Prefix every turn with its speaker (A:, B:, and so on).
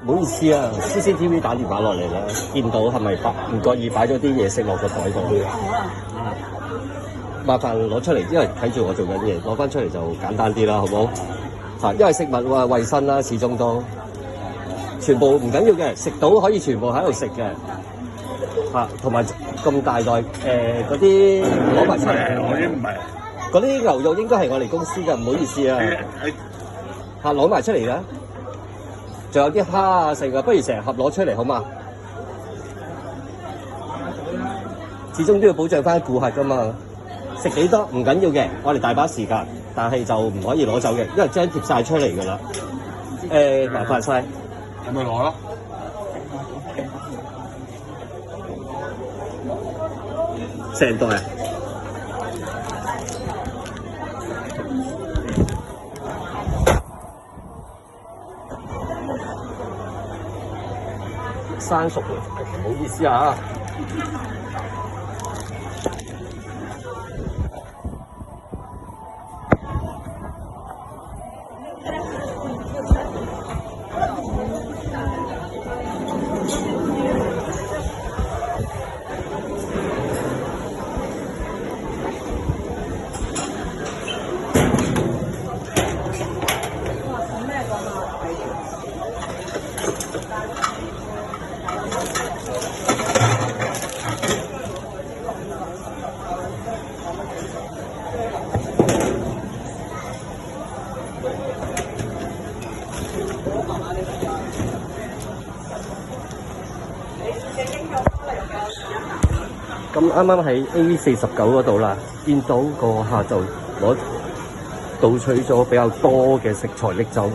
A: 唔好意思啊，CCTV 打電話落嚟啦，見到係咪唔覺意擺咗啲嘢食落個袋度？麻煩攞出嚟，因為睇住我做緊嘢，攞翻出嚟就簡單啲啦，好唔好？因為食物衞生啦，始終都全部唔緊要嘅，食到可以全部喺度食嘅。同埋咁大袋嗰啲攞埋出嚟。
B: 我已經唔係。
A: 嗰啲牛肉應該係我哋公司嘅，唔好意思啊。攞埋出嚟啦。仲有啲蝦啊剩啊，不如成盒攞出嚟好嘛？始終都要保障翻顧客噶嘛。食幾多唔緊要嘅，我哋大把時間，但係就唔可以攞走嘅，因為將貼晒出嚟噶啦。麻煩晒。
B: 咁咪攞咯。
A: 成袋啊！生熟嘅，唔好意思啊。咁啱啱喺 A49嗰度啦，見到個客就倒取咗比較多嘅食材拎走。